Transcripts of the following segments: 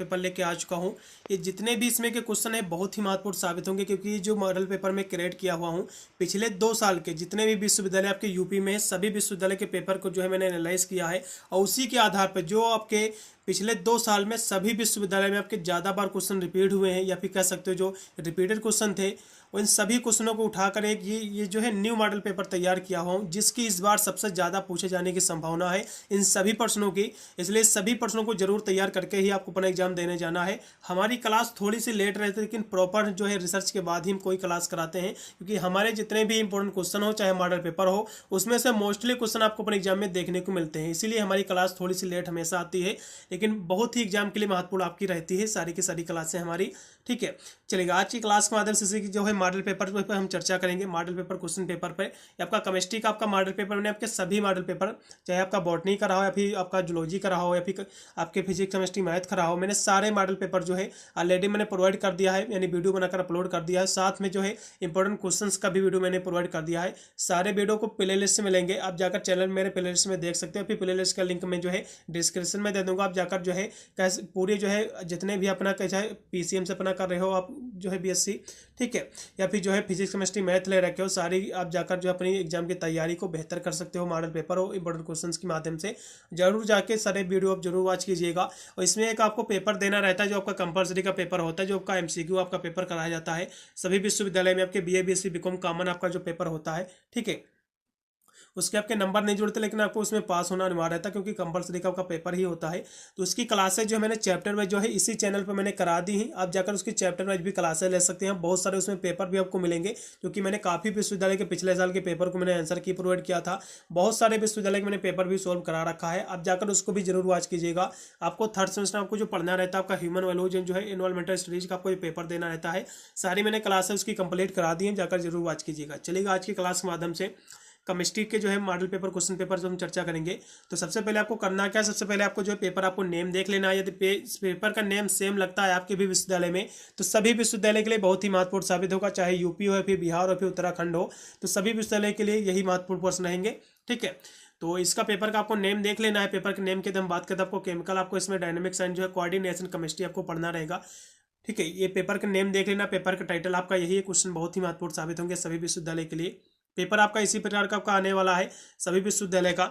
Paper लेके आ चुका हूँ। ये जितने भी इसमें के क्वेश्चन है बहुत ही महत्वपूर्ण साबित होंगे, क्योंकि जो मॉडल पेपर में क्रिएट किया हुआ हूँ पिछले 2 साल के जितने भी विश्वविद्यालय आपके यूपी में है, सभी विश्वविद्यालय के पेपर को जो है मैंने एनालाइज किया है, और उसी के आधार पर जो आपके पिछले 2 साल में सभी विश्वविद्यालय में आपके ज़्यादा बार क्वेश्चन रिपीट हुए हैं, या फिर कह सकते हो जो रिपीटेड क्वेश्चन थे, इन सभी क्वेश्चनों को उठाकर एक ये जो है न्यू मॉडल पेपर तैयार किया हुआ हूँ, जिसकी इस बार सबसे ज़्यादा पूछे जाने की संभावना है इन सभी प्रश्नों की। इसलिए सभी प्रश्नों को जरूर तैयार करके ही आपको अपना एग्जाम देने जाना है। हमारी क्लास थोड़ी सी लेट रहती है, लेकिन प्रॉपर जो है रिसर्च के बाद ही हम कोई क्लास कराते हैं, क्योंकि हमारे जितने भी इंपॉर्टेंट क्वेश्चन हो चाहे मॉडल पेपर हो, उसमें से मोस्टली क्वेश्चन आपको अपने एग्जाम में देखने को मिलते हैं। इसीलिए हमारी क्लास थोड़ी सी लेट हमेशा आती है, लेकिन बहुत ही एग्जाम के लिए महत्वपूर्ण आपकी रहती है सारी की सारी क्लासें हमारी। ठीक है, चलेगा। आज की क्लास के माध्यम से जो है मॉडल पेपर पर हम चर्चा करेंगे। मॉडल पेपर क्वेश्चन पेपर पे आपका केमिस्ट्री का आपका मॉडल पेपर, मैंने आपके सभी मॉडल पेपर, चाहे आपका बॉटनी का रहा हो या फिर आपका जूलॉजी का रहा हो या फिर आपके फिजिक्स केमिस्ट्री मैथ का रहा हो, मैंने सारे मॉडल पेपर जो है ऑलरेडी मैंने प्रोवाइड कर दिया है, यानी वीडियो बनाकर अपलोड कर दिया है। साथ में जो है इंपॉर्टेंट क्वेश्चंस का भी वीडियो मैंने प्रोवाइड कर दिया है। सारे वीडियो को प्ले लिस्ट में मिलेंगे, आप जाकर चैनल मेरे प्ले लिस्ट में देख सकते हो। फिर प्ले लिस्ट का लिंक मैं जो है डिस्क्रिप्शन में दे दूंगा, आप जाकर जो है कैसे पूरे जो है जितने भी अपना चाहे पीसीएम से अपना कर रहे हो आप जो है बीएससी, ठीक है, या फिर जो है फिजिक्स केमिस्ट्री मैथ ले रखे हो, सारी आप जाकर जो अपनी एग्जाम की तैयारी को बेहतर कर सकते हो मॉडल पेपर और इंपॉर्टेंट क्वेश्चंस के माध्यम से। जरूर जाके सारे वीडियो आप जरूर वॉच कीजिएगा। और इसमें एक आपको पेपर देना रहता है जो आपका कंपलसरी का पेपर होता है, जो आपका एमसीक्यू आपका पेपर कराया जाता है सभी विश्वविद्यालय में। आपके बीए बीएससी बीकॉम कॉमन आपका जो पेपर होता है, ठीक है, उसके आपके नंबर नहीं जुड़ते, लेकिन आपको उसमें पास होना अनिवार्य रहता है, क्योंकि कंपलसरी का आपका पेपर ही होता है। तो उसकी क्लासेज जो मैंने चैप्टर वाइज जो है इसी चैनल पर मैंने करा दी हैं। आप जाकर उसकी चैप्टर वाइज भी क्लासेज ले सकते हैं। बहुत सारे उसमें पेपर भी आपको मिलेंगे, क्योंकि मैंने काफ़ी विश्वविद्यालय के पिछले साल के पेपर को मैंने आंसर की प्रोवाइड किया था। बहुत सारे विश्वविद्यालय के मैंने पेपर भी सॉल्व करा रखा है, आप जाकर उसको भी जरूर वॉच कीजिएगा। आपको थर्ड सेमेस्टर आपको जो पढ़ना रहता है आपका ह्यूमन वैल्यूज जो है एनवायरमेंटल स्टडीज का आपको पेपर देना रहता है, सारी मैंने क्लासेज उसकी कंप्लीट करा दी है, जाकर जरूर वॉच कीजिएगा। चलिएगा, आज की क्लास के माध्यम से केमिस्ट्री के जो है मॉडल पेपर क्वेश्चन पेपर जो हम चर्चा करेंगे। तो सबसे पहले आपको करना क्या है, सबसे पहले आपको जो है पेपर आपको नेम देख लेना है। यदि पेपर का नेम सेम लगता है आपके भी विश्वविद्यालय में, तो सभी विश्वविद्यालय के लिए बहुत ही महत्वपूर्ण साबित होगा, चाहे यूपी हो या फिर बिहार हो फिर उत्तराखंड हो, तो सभी विश्वविद्यालय के लिए यही महत्वपूर्ण प्रश्न रहेंगे। ठीक है, तो इसका पेपर का आपको नेम देख लेना है। पेपर के नेम के हम बात करते हैं, आपको केमिकल, आपको इसमें डायनेमिक्स एंड जो है कोऑर्डिनेशन केमिस्ट्री आपको पढ़ना रहेगा। ठीक है, ये पेपर का नेम देख लेना। पेपर का टाइटल आपका यही है। क्वेश्चन बहुत ही महत्वपूर्ण साबित होंगे सभी विश्वविद्यालय के लिए। पेपर आपका इसी प्रकार का आपका आने वाला है सभी विश्वविद्यालय का।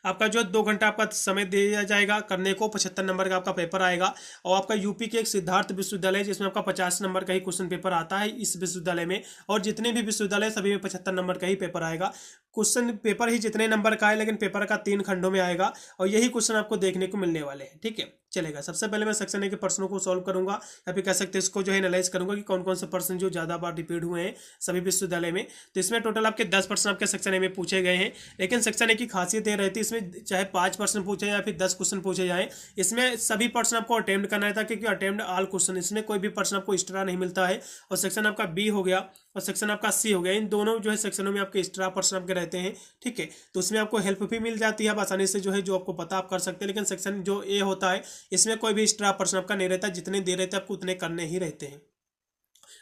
आपका जो 2 घंटा आपका समय दिया जाएगा करने को। 75 नंबर का आपका पेपर आएगा। और आपका यूपी के एक सिद्धार्थ विश्वविद्यालय जिसमें आपका 50 नंबर का ही क्वेश्चन पेपर आता है इस विश्वविद्यालय में, और जितने भी विश्वविद्यालय सभी में 75 नंबर का ही पेपर आएगा। क्वेश्चन पेपर ही जितने नंबर का है, लेकिन पेपर का 3 खंडों में आएगा, और यही क्वेश्चन आपको देखने को मिलने वाले हैं। ठीक है, चलेगा। सबसे पहले मैं सेक्शन ए के प्रश्नों को सॉल्व करूंगा, या फिर कह सकते हैं इसको जो है एनालाइज करूंगा कि कौन कौन से प्रश्न जो ज़्यादा बार रिपीट हुए हैं सभी विश्वविद्यालय में। तो इसमें टोटल आपके 10 प्रश्न आपके सेक्शन ए में पूछे गए हैं, लेकिन सेक्शन ए की खासियत ये रहती है इसमें चाहे 5 प्रश्न पूछे या फिर 10 क्वेश्चन पूछे जाएँ, इसमें सभी प्रश्न आपको अटेम्प्ट करना रहता है, क्योंकि अटेम्प्ट ऑल क्वेश्चन, इसमें कोई भी प्रश्न आपको एक्स्ट्रा नहीं मिलता है। और सेक्शन आपका बी हो गया और सेक्शन आपका सी हो गया, इन दोनों जो है सेक्शनों में आपके एक्स्ट्रा प्रश्न आपके रहते हैं। ठीक है, तो उसमें आपको हेल्प भी मिल जाती है, आप आसानी से जो है जो आपको पता आप कर सकते हैं। लेकिन सेक्शन जो ए होता है इसमें कोई भी एक्स्ट्रा प्रश्न आपका नहीं रहता, जितने दे रहते हैं आपको उतने करने ही रहते हैं।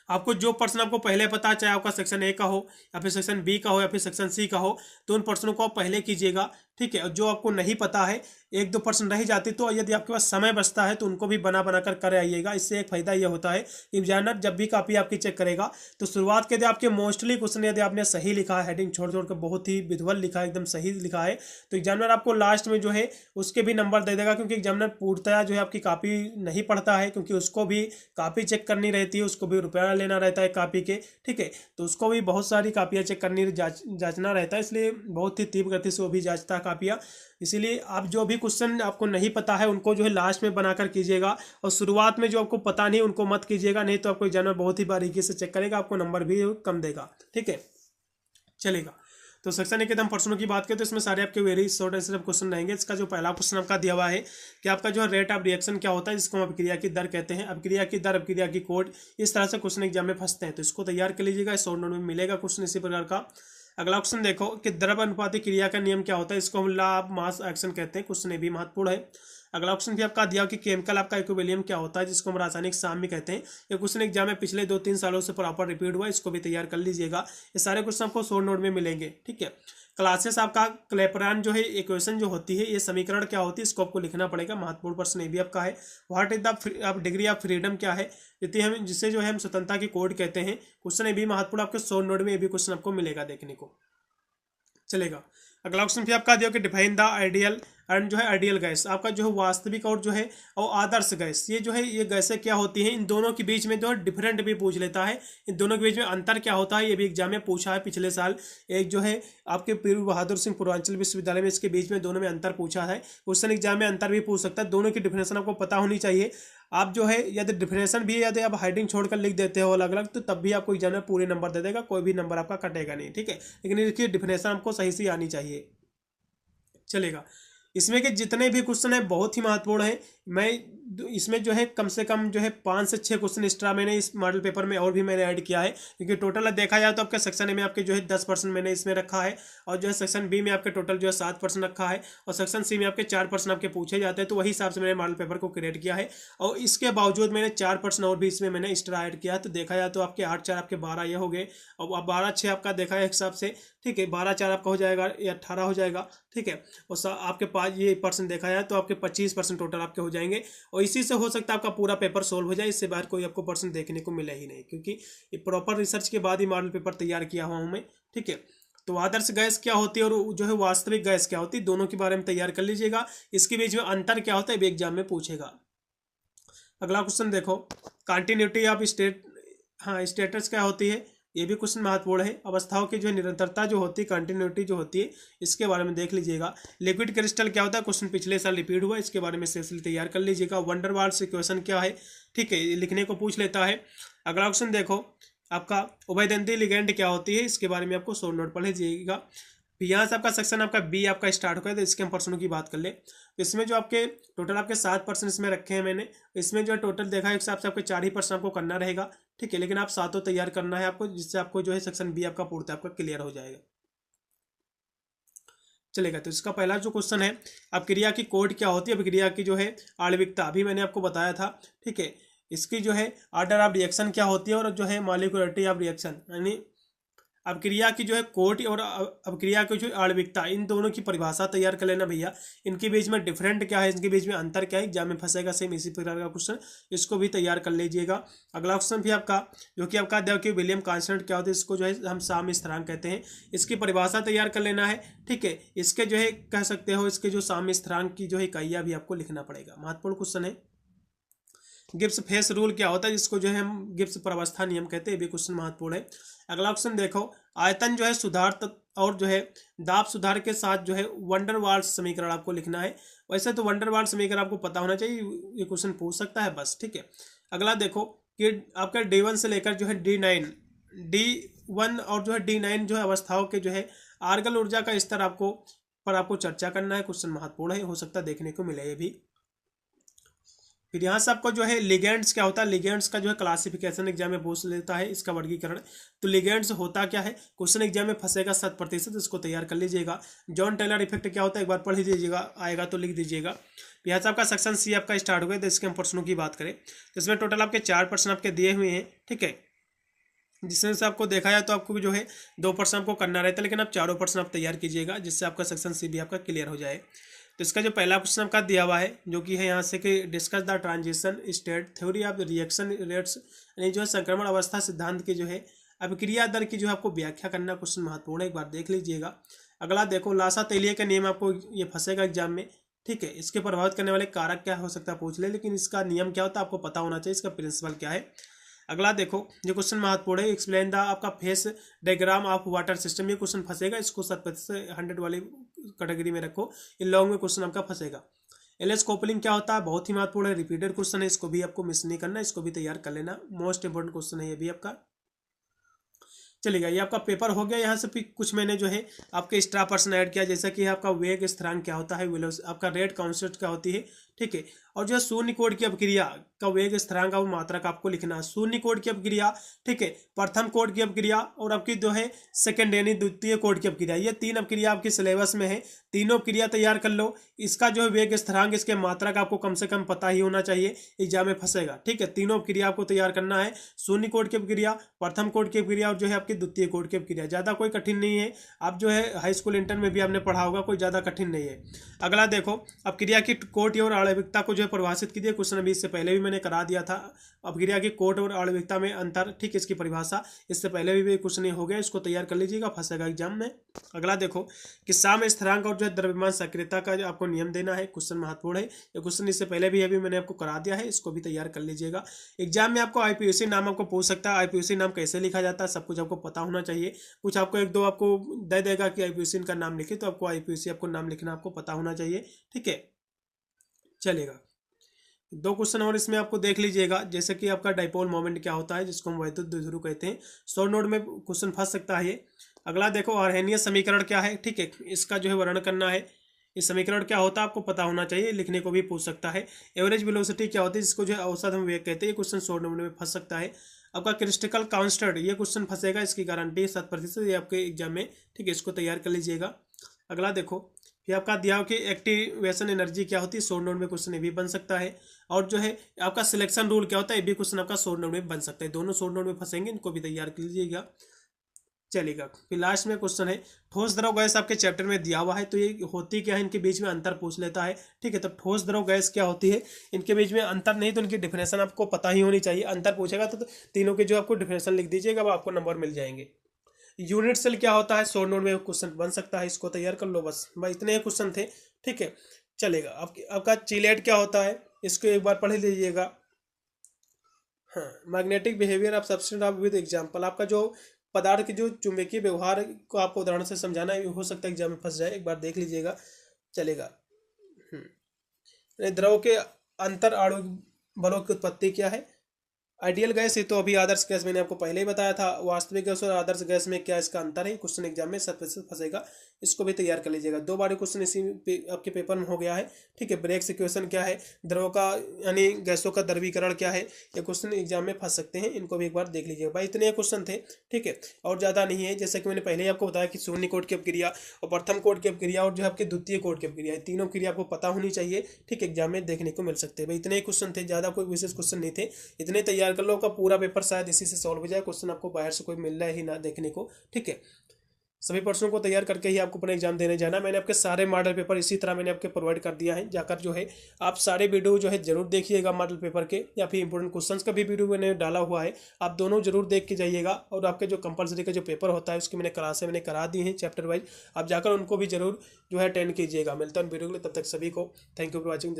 आपको जो प्रश्न आपको पहले पता है, चाहे आपका सेक्शन ए का हो या फिर सेक्शन बी का हो या फिर सेक्शन सी का हो, तो उन प्रश्नों को आप पहले कीजिएगा। ठीक है, और जो आपको नहीं पता है 1-2 प्रश्न रह जाती, तो यदि आपके पास समय बचता है तो उनको भी बना कर आइएगा। इससे एक फायदा यह होता है कि एग्जामिनर जब भी कॉपी आपकी चेक करेगा तो शुरुआत के यदि आपके मोस्टली क्वेश्चन यदि आपने सही लिखा है, हेडिंग छोड़ छोड़ कर बहुत ही विजुअल लिखा है, एकदम सही लिखा है, तो एग्जामिनर आपको लास्ट में जो है उसके भी नंबर दे देगा, क्योंकि एग्जामिनर पूर्णतया जो है आपकी कॉपी नहीं पढ़ता है, क्योंकि उसको भी कॉपी चेक करनी रहती है, उसको भी रुपया लेना रहता है कॉपी के। ठीक है, तो उसको भी बहुत सारी कापियाँ चेक करनी जांचना रहता है, इसलिए बहुत ही तीव्र गति से वो भी जांचता है कापियाँ। इसीलिए आप जो भी क्वेश्चन आपको नहीं पता है उनको जो है लास्ट में बनाकर कीजिएगा, और शुरुआत में जो आपको पता नहीं उनको मत कीजिएगा, नहीं तो आपको एग्जामिनर बहुत ही बारीकी से चेक करेगा, आपको नंबर भी कम देगा। ठीक है, चलेगा। तो सेक्शन ए के हम प्रश्नों की बात करें तो इसमें सारे आपके वेरी शॉर्ट आंसर क्वेश्चन रहेंगे। इसका जो पहला क्वेश्चन आपका दिया हुआ है कि आपका जो रेट ऑफ रिएक्शन क्या होता है, जिसको हम अभिक्रिया की दर कहते हैं। अभिक्रिया की दर, अभिक्रिया की कोड, इस तरह से क्वेश्चन एग्जाम में फंसते हैं, तो इसको तैयार कर लीजिएगा। शॉर्ट नोट में मिलेगा क्वेश्चन इसी प्रकार का। अगला क्वेश्चन देखो कि द्रव अनुपाती क्रिया का नियम क्या होता है, इसको हम लॉ ऑफ मास एक्शन कहते हैं। क्वेश्चन ये भी महत्वपूर्ण है। अगला क्वेश्चन भी आपका दिया कि केमिकल आपका इक्विलिब्रियम क्या होता है, जिसको हम रासायनिक साम्य कहते हैं। ये क्वेश्चन एग्जाम में पिछले 2-3 सालों से प्रॉपर रिपीट हुआ, इसको भी तैयार कर लीजिएगा। ये सारे क्वेश्चन आपको शॉर्ट नोट में मिलेंगे, ठीक है। क्लासेस आपका क्लेपरान जो है इक्वेशन जो होती है, ये समीकरण क्या होती है, इसको आपको लिखना पड़ेगा। महत्वपूर्ण प्रश्न ये भी आपका है। What is the degree of freedom क्या है, जिसे जो है हम स्वतंत्रता की कोड कहते हैं। क्वेश्चन ये भी महत्वपूर्ण, आपके शॉर्ट नोट में ये भी क्वेश्चन आपको मिलेगा देखने को चलेगा। अगला क्वेश्चन भी आपका दिया कि डिफाइन द आइडियल एंड जो है आइडियल गैस, आपका जो है वास्तविक और जो है और आदर्श गैस, ये जो है ये गैसें क्या होती हैं, इन दोनों के बीच में जो है डिफरेंट भी पूछ लेता है, इन दोनों के बीच में अंतर क्या होता है, ये भी एग्जाम में पूछा है पिछले साल। एक जो है आपके पीर बहादुर सिंह पूर्वांचल विश्वविद्यालय में, इसके बीच में दोनों में अंतर पूछा है। क्वेश्चन एग्जाम में अंतर भी पूछ सकता है, दोनों की डिफिनेशन आपको पता होनी चाहिए। आप जो है यदि डिफिनेशन भी यदि आप हाइडिंग छोड़कर लिख देते हो अलग अलग, तो तब भी आपको एग्जाम में पूरे नंबर दे देगा, कोई भी नंबर आपका कटेगा नहीं, ठीक है। लेकिन इसकी डिफिनेशन आपको सही से आनी चाहिए चलेगा। इसमें के जितने भी क्वेश्चन है बहुत ही महत्वपूर्ण है। मैं इसमें जो है कम से कम जो है 5 से 6 क्वेश्चन एक्स्ट्रा मैंने इस मॉडल पेपर में और भी मैंने ऐड किया है, क्योंकि टोटल देखा जाए तो आपके सेक्शन ए में आपके जो है 10% मैंने इसमें रखा है, और जो है सेक्शन बी में आपके टोटल जो है 7% रखा है, और सेक्शन सी में आपके 4% आपके पूछे जाते हैं। तो वही हिसाब से मैंने मॉडल पेपर को क्रिएट किया है, और इसके बावजूद मैंने 4% और भी इसमें मैंने एक्स्ट्रा ऐड किया है। तो देखा जाए तो आपके 8-4 आपके 12 ये हो गए, और 12-6 आपका देखा है हिसाब से, ठीक है। 12-4 आपका हो जाएगा, ये 18 हो जाएगा, ठीक है। और आपके पास ये % देखा जाए तो आपके 25% टोटल आपके हो जाएंगे, और इसी से हो सकता है आपका पूरा पेपर सोल्व हो जाए। इससे बाहर कोई आपको % देखने को मिले ही नहीं, क्योंकि ये प्रॉपर रिसर्च के बाद ही मॉडल पेपर तैयार किया हुआ हूँ मैं, ठीक है। तो आदर्श गैस क्या होती है और जो है वास्तविक गैस क्या होती है, दोनों के बारे में तैयार कर लीजिएगा। इसके बीच में अंतर क्या होता है भी एग्जाम में पूछेगा। अगला क्वेश्चन देखो, कंटिन्यूटी ऑफ स्टेटस क्या होती है, ये भी क्वेश्चन महत्वपूर्ण है। अवस्थाओं की जो है निरंतरता जो होती है, कंटिन्यूटी जो होती है, इसके बारे में देख लीजिएगा। लिक्विड क्रिस्टल क्या होता है, क्वेश्चन पिछले साल रिपीट हुआ, इसके बारे में स्पेशली तैयार कर लीजिएगा। वंडर वाल्स इक्वेशन क्या है, ठीक है, ये लिखने को पूछ लेता है। अगला क्वेश्चन देखो आपका उभयदंती लिगेंड क्या होती है, इसके बारे में आपको शॉर्ट नोट पढ़ लीजिएगा। यहाँ से आपका सेक्शन आपका बी आपका स्टार्ट होगा, तो इसके हम पर्सनों की बात कर ले। इसमें जो आपके टोटल आपके 7% इसमें रखे हैं मैंने, इसमें जो है टोटल देखा है हिसाब से आपके 4 ही % आपको करना रहेगा, ठीक है। लेकिन आप 7 तैयार करना है आपको, जिससे आपको जो है सेक्शन बी आपका पूर्णतः आपका क्लियर हो जाएगा चलेगा। तो इसका पहला जो क्वेश्चन है, अब क्रिया की कोड क्या होती है, अब क्रिया की जो है आणविकता अभी मैंने आपको बताया था, ठीक है। इसकी जो है ऑर्डर ऑफ रिएक्शन क्या होती है, और जो है मॉलिक्यूलरिटी ऑफ रिएक्शन, यानी अपक्रिया की जो है कोट और अपक्रिया की जो आणविकता, इन दोनों की परिभाषा तैयार कर लेना भैया। इनके बीच में डिफरेंट क्या है, इनके बीच में अंतर क्या है, एग्जाम में फंसेगा सेम इसी प्रकार का क्वेश्चन, इसको भी तैयार कर लीजिएगा। अगला क्वेश्चन भी आपका जो कि आपका कि विलियम कांस्टेंट क्या होता है, इसको जो है हम साम्य स्थिरांक कहते हैं, इसकी परिभाषा तैयार कर लेना है, ठीक है। इसके जो है कह सकते हो इसके जो साम्य स्थिरांक की जो है इकाइयाँ भी आपको लिखना पड़ेगा, महत्वपूर्ण क्वेश्चन है। गिब्स फेस रूल क्या होता है, जिसको जो है हम गिब्स प्रवस्था नियम कहते हैं, ये भी क्वेश्चन महत्वपूर्ण है। अगला क्वेश्चन देखो, आयतन जो है सुधार और जो है दाब सुधार के साथ जो है वंडर वाल्स समीकरण आपको लिखना है। वैसे तो वंडर वाल्स समीकरण आपको पता होना चाहिए, ये क्वेश्चन पूछ सकता है बस, ठीक है। अगला देखो कि आपका D1 से लेकर जो है D1 और जो है D9 जो है अवस्थाओं के जो है आर्गन ऊर्जा का स्तर आपको चर्चा करना है, क्वेश्चन महत्वपूर्ण है, हो सकता है देखने को मिले ये भी। फिर यहाँ से आपको जो है लिगेंड्स क्या होता है, लिगेंड्स का जो है क्लासिफिकेशन एग्जाम में पूछ लेता है, इसका वर्गीकरण। तो लिगेंड्स होता क्या है, क्वेश्चन एग्जाम में फंसेगा 7%, इसको तैयार कर लीजिएगा। जॉन टेलर इफेक्ट क्या होता है, एक बार पढ़ लीजिएगा, आएगा तो लिख दीजिएगा। यहाँ से आपका सेक्शन सी आपका स्टार्ट हो गया, तो इसके हम प्रश्नों की बात करें तो इसमें टोटल आपके 4% आपके दिए हुए हैं, ठीक है। जिसमें से आपको देखा जाए तो आपको भी जो है 2% आपको करना रहता है, लेकिन आप 4% आप तैयार कीजिएगा, जिससे आपका सेक्शन सी भी आपका क्लियर हो जाए। तो इसका जो पहला क्वेश्चन आपका दिया हुआ है, जो कि है यहाँ से कि discuss the transition state theory of reaction rates, यानी जो है संक्रमण अवस्था सिद्धांत के जो है अभिक्रिया दर की जो है आपको व्याख्या करना, क्वेश्चन महत्वपूर्ण है, एक बार देख लीजिएगा। अगला देखो, लासा तेलिया का नियम आपको ये फंसेगा एग्जाम में, ठीक है। इसके प्रभावित करने वाले कारक क्या हो सकता है पूछ ले, लेकिन इसका नियम क्या होता है आपको पता होना चाहिए, इसका प्रिंसिपल क्या है। अगला देखो, जो क्वेश्चन महत्वपूर्ण है, एक्सप्लेन द आपका phase diagram of water system, ये क्वेश्चन फंसेगा, इसको 7% 100 वाली कैटेगरी में रखो, इन लॉन्ग में क्वेश्चन आपका फंसेगा। एलएस कॉपलिंग क्या होता है, बहुत ही महत्वपूर्ण है, रिपीटेड क्वेश्चन है, इसको भी आपको मिस नहीं करना, इसको भी तैयार कर लेना, मोस्ट इंपोर्टेंट क्वेश्चन है ये भी आपका। चलिएगा, ये आपका पेपर हो गया। यहाँ से फिर कुछ मैंने जो है आपके एक्स्ट्रा पर्सन ऐड किया, जैसा कि आपका वेग स्थिरांक क्या होता है, आपका रेट कांस्टेंट क्या होती है, ठीक है। और जो है शून्य कोड की अपक्रिया का वेग, स्थिरांक और मात्रक आपको लिखना है। शून्य कोड की अपक्रिया, ठीक है, प्रथम कोड की अपक्रिया और आपकी जो है सेकंड यानी द्वितीय कोड की अपक्रिया, ये तीन अपक्रिया आपकी सिलेबस में है। तीनों अपक्रिया तैयार कर लो। इसका जो है वेग, स्थिरांक, इसके मात्रक आपको कम से कम पता ही होना चाहिए, एग्जाम में फंसेगा, ठीक है। तीनों अपक्रिया आपको तैयार करना है, शून्य कोड की अपक्रिया, प्रथम कोड की अपक्रिया और जो है आपकी द्वितीय कोड की अपक्रिया। ज़्यादा कोई कठिन नहीं है, आप जो है हाई स्कूल इंटर में भी आपने पढ़ा होगा, कोई ज़्यादा कठिन नहीं है। अगला देखो, अपक्रिया की कोट और आणविकता को जो है परिभाषित कीजिए। क्वेश्चन अभी इससे पहले भी मैंने करा दिया था, अपक्रिया की कोट और आणविकता में अंतर, ठीक, इसकी परिभाषा इससे पहले भी क्वेश्चन हो गया, इसको तैयार कर लीजिएगा, फंसेगा एग्जाम में। अगला देखो कि साम्य स्थिरांक और जो है द्रव्यमान सक्रियता का जो आपको नियम देना है, क्वेश्चन महत्वपूर्ण है। ये क्वेश्चन इससे पहले भी अभी मैंने आपको करा दिया है, इसको भी तैयार कर लीजिएगा। एग्जाम में आपको आईपीयूसी नाम आपको पूछ सकता है, आईपीयूसी नाम कैसे लिखा जाता है सब कुछ आपको पता होना चाहिए। कुछ आपको एक दो आपको दे देगा कि आईपीयूसी का नाम लिखे, तो आपको आईपीयूसी आपको नाम लिखना आपको पता होना चाहिए, ठीक है, चलेगा। दो क्वेश्चन और इसमें आपको देख लीजिएगा, जैसे कि आपका डाइपोल मोमेंट क्या होता है, जिसको हम वैद्युत द्विध्रुव कहते हैं। शॉर्ट नोट में क्वेश्चन फंस सकता है ये। अगला देखो, अर्हेनियस समीकरण क्या है, ठीक है, इसका जो है वर्णन करना है। इस समीकरण क्या होता है आपको पता होना चाहिए, लिखने को भी पूछ सकता है। एवरेज वेलोसिटी क्या होती है, जिसको जो है औसत हम वेग कहते हैं, ये क्वेश्चन शॉर्ट नोट में फंस सकता है। आपका क्रिस्टिकल कांस्टेंट, ये क्वेश्चन फंसेगा, इसकी गारंटी 7%, ये आपके एग्जाम में, ठीक है, इसको तैयार कर लीजिएगा। अगला देखो कि आपका दिया हो कि एक्टिवेशन एनर्जी क्या होती है, शॉर्ट नोट में क्वेश्चन ये भी बन सकता है। और जो है आपका सिलेक्शन रूल क्या होता है, ये भी क्वेश्चन आपका शॉर्ट नोट में बन सकता है। दोनों शॉर्ट नोट में फंसेंगे, इनको भी तैयार कर लीजिएगा, चलेगा। फिर लास्ट में क्वेश्चन है, ठोस द्रव गैस आपके चैप्टर में दिया हुआ है, तो ये होती क्या है, इनके बीच में अंतर पूछ लेता है, ठीक है। तो ठोस द्रव गैस क्या होती है, इनके बीच में अंतर नहीं तो इनकी डिफिनेशन आपको पता ही होनी चाहिए। अंतर पूछेगा तो तीनों के जो आपको डिफिनेशन लिख दीजिएगा, वो आपको नंबर मिल जाएंगे। यूनिट सेल क्या होता है, शॉर्ट नोट में क्वेश्चन बन सकता है, इसको तैयार कर लो बस। भाई इतने क्वेश्चन थे, ठीक है, चलेगा। आपका चिलेट क्या होता है, इसको एक बार पढ़ लीजिएगा। हाँ, magnetic behaviour of substance of with example, आपका जो पदार्थ के जो चुंबकीय व्यवहार को आपको उदाहरण से समझाना है, हो सकता है एग्जाम में फंस जाए, एक बार देख लीजिएगा, चलेगा। द्रव के अंतर आणविक बलों की उत्पत्ति क्या है, आइडियल गैस है तो अभी आदर्श गैस मैंने आपको पहले ही बताया था। वास्तविक गैस और आदर्श गैस में क्या इसका अंतर है, क्वेश्चन एग्जाम में 7% फंसेगा, इसको भी तैयार कर लीजिएगा। दो बार क्वेश्चन इसी आपके पेपर में हो गया है, ठीक है। ब्रेक्स इक्वेशन क्या है, द्रव का यानी गैसों का द्रवीकरण क्या है, ये क्वेश्चन एग्जाम में फंस सकते हैं, इनको भी एक बार देख लीजिएगा। भाई इतने क्वेश्चन थे, ठीक है, और ज़्यादा नहीं है। जैसे कि मैंने पहले ही आपको बताया कि शून्य कोड की अपक्रिया और प्रथम कोड की अपक्रिया और जो आपके द्वितीय कोड की अपक्रिया, तीनों क्रिया आपको पता होनी चाहिए, ठीक है, एग्जाम में देखने को मिल सकते हैं। भाई इतने क्वेश्चन थे, ज़्यादा कोई विशेष क्वेश्चन नहीं थे, इतने तैयार कर लो, का पूरा पेपर शायद इसी से सॉल्व हो जाए। क्वेश्चन आपको बाहर से कोई मिल रहा है ही ना देखने को, ठीक है। सभी प्रश्नों को तैयार करके ही आपको अपना एग्जाम देने जाना। मैंने आपके सारे मॉडल पेपर इसी तरह मैंने आपके प्रोवाइड कर दिया है, जाकर जो है आप सारे वीडियो जो है जरूर देखिएगा, मॉडल पेपर के या फिर इंपोर्टेंट क्वेश्चंस का भी वीडियो मैंने डाला हुआ है, आप दोनों जरूर देख के जाइएगा। और आपके जो कंपलसरी का जो पेपर होता है उसकी मैंने क्लासें मैंने करा दी हैं चैप्टर वाइज, आप जाकर उनको भी जरूर जो है अटेंड कीजिएगा। मिलता हूँ वीडियो के लिए, तब तक सभी को थैंक यू फॉर वॉचिंग।